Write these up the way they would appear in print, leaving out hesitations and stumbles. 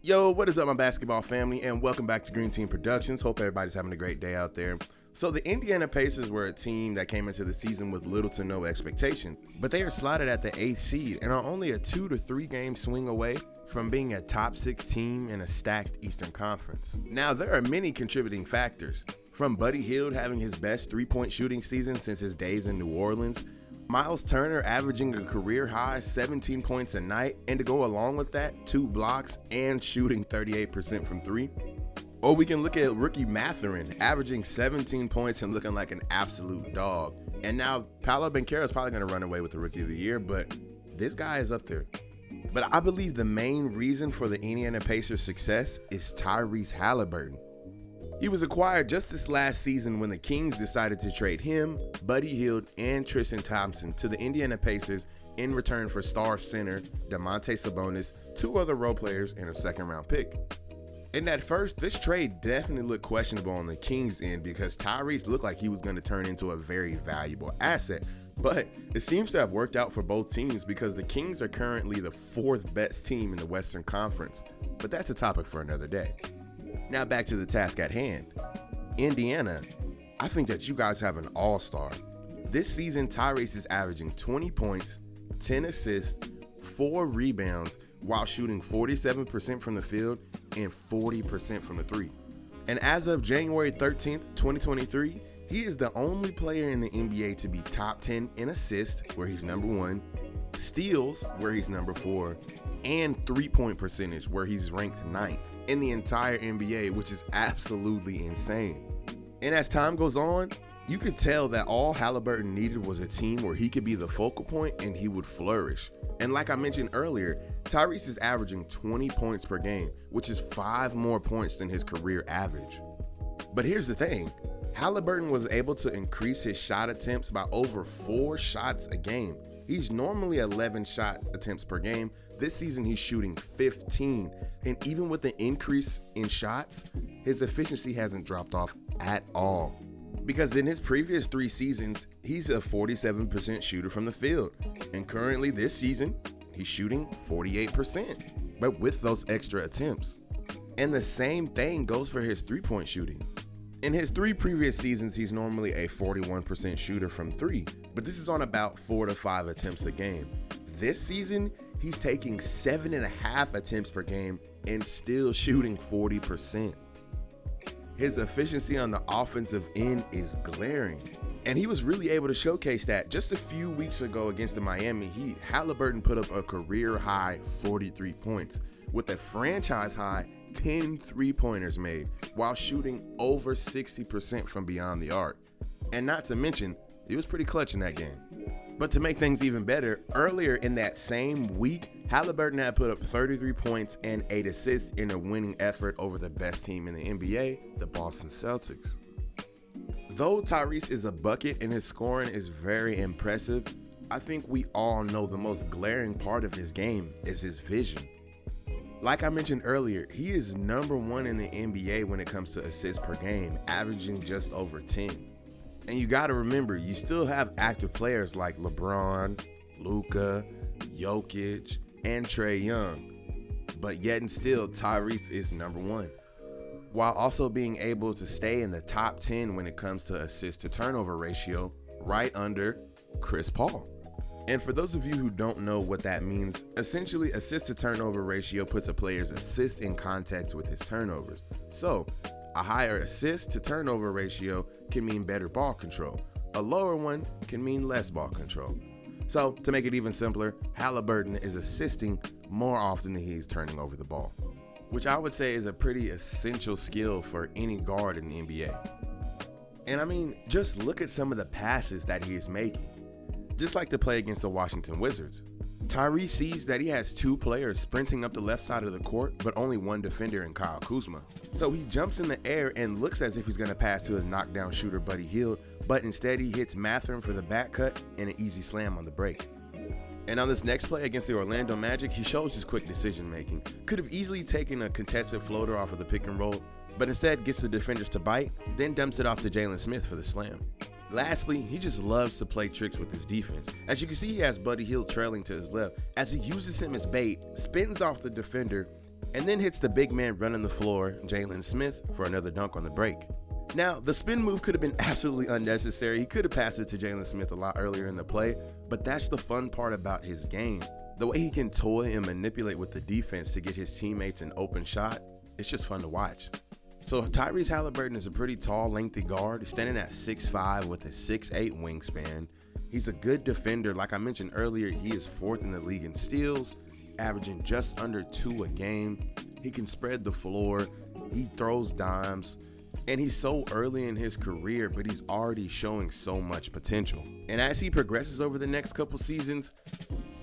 Yo, what is up, my basketball family, and welcome back to Green Team Productions. Hope everybody's having a great day out there. So the Indiana Pacers were a team that came into the season with little to no expectation, but they are slotted at the 8th seed and are only a 2 to 3 game swing away from being a top 6 team in a stacked Eastern Conference. Now, there are many contributing factors, from Buddy Hield having his best three-point shooting season since his days in New Orleans, Miles Turner averaging a career-high 17 points a night, and to go along with that, 2 blocks and shooting 38% from 3. Or we can look at rookie Mathurin averaging 17 points and looking like an absolute dog. And now Paolo Banchero is probably going to run away with the Rookie of the Year, but this guy is up there. But I believe the main reason for the Indiana Pacers' success is Tyrese Halliburton. He was acquired just this last season when the Kings decided to trade him, Buddy Hield, and Tristan Thompson to the Indiana Pacers in return for star center Domantas Sabonis, 2 other role players, and a second-round pick. And at first, this trade definitely looked questionable on the Kings' end because Tyrese looked like he was going to turn into a very valuable asset. But it seems to have worked out for both teams because the Kings are currently the 4th best team in the Western Conference. But that's a topic for another day. Now back to the task at hand. Indiana, I think that you guys have an all-star. This season, Tyrese is averaging 20 points, 10 assists, 4 rebounds, while shooting 47% from the field and 40% from the 3. And as of January 13th, 2023, he is the only player in the NBA to be top 10 in assists, where he's number 1, steals, where he's number 4, and three-point percentage, where he's ranked 9th in the entire NBA, which is absolutely insane. And as time goes on, you could tell that all Haliburton needed was a team where he could be the focal point and he would flourish. And like I mentioned earlier, Tyrese is averaging 20 points per game, which is 5 more points than his career average. But here's the thing, Halliburton was able to increase his shot attempts by over 4 shots a game. He's normally 11 shot attempts per game. This season he's shooting 15, and even with the increase in shots, his efficiency hasn't dropped off at all. Because in his previous 3 seasons, he's a 47% shooter from the field, and currently this season, he's shooting 48%, but with those extra attempts. And the same thing goes for his three-point shooting. In his 3 previous seasons, he's normally a 41% shooter from 3, but this is on about 4 to 5 attempts a game. This season, he's taking 7.5 attempts per game and still shooting 40%. His efficiency on the offensive end is glaring, and he was really able to showcase that. Just a few weeks ago against the Miami Heat, Halliburton put up a career-high 43 points with a franchise-high 10 three-pointers made while shooting over 60% from beyond the arc. And not to mention, he was pretty clutch in that game. But to make things even better, earlier in that same week, Halliburton had put up 33 points and 8 assists in a winning effort over the best team in the NBA, the Boston Celtics. Though Tyrese is a bucket and his scoring is very impressive, I think we all know the most glaring part of his game is his vision. Like I mentioned earlier, he is number 1 in the NBA when it comes to assists per game, averaging just over 10. And you got to remember, you still have active players like LeBron, Luka, Jokic, and Trae Young. But yet and still, Tyrese is number 1. While also being able to stay in the top 10 when it comes to assist to turnover ratio, right under Chris Paul. And for those of you who don't know what that means, essentially assist to turnover ratio puts a player's assist in context with his turnovers. So, a higher assist to turnover ratio can mean better ball control. A lower one can mean less ball control. So, to make it even simpler, Halliburton is assisting more often than he's turning over the ball, which I would say is a pretty essential skill for any guard in the NBA. And I mean, just look at some of the passes that he is making. Just like the play against the Washington Wizards. Tyrese sees that he has 2 players sprinting up the left side of the court, but only 1 defender in Kyle Kuzma. So he jumps in the air and looks as if he's going to pass to his knockdown shooter Buddy Hield, but instead he hits Mathurin for the back cut and an easy slam on the break. And on this next play against the Orlando Magic, he shows his quick decision making. Could have easily taken a contested floater off of the pick and roll, but instead gets the defenders to bite, then dumps it off to Jalen Smith for the slam. Lastly, he just loves to play tricks with his defense. As you can see, he has Buddy Hield trailing to his left as he uses him as bait, spins off the defender, and then hits the big man running the floor, Jalen Smith, for another dunk on the break. Now, the spin move could have been absolutely unnecessary. He could have passed it to Jalen Smith a lot earlier in the play, but that's the fun part about his game. The way he can toy and manipulate with the defense to get his teammates an open shot, it's just fun to watch. So Tyrese Halliburton is a pretty tall, lengthy guard, standing at 6'5" with a 6'8" wingspan. He's a good defender. Like I mentioned earlier, he is 4th in the league in steals, averaging just under 2 a game. He can spread the floor, he throws dimes, and he's so early in his career, but he's already showing so much potential. And as he progresses over the next couple seasons,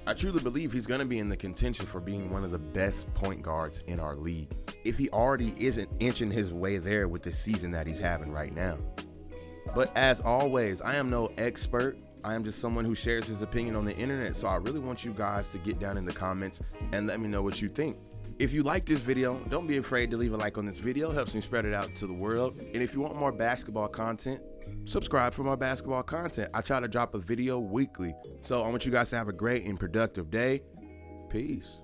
I truly believe he's going to be in the contention for being one of the best point guards in our league, if he already isn't inching his way there with the season that he's having right now. But as always, I am no expert. I am just someone who shares his opinion on the internet, so I really want you guys to get down in the comments and let me know what you think. If you like this video, don't be afraid to leave a like on this video. It helps me spread it out to the world. And if you want more basketball content, subscribe for more basketball content. I try to drop a video weekly. So I want you guys to have a great and productive day. Peace.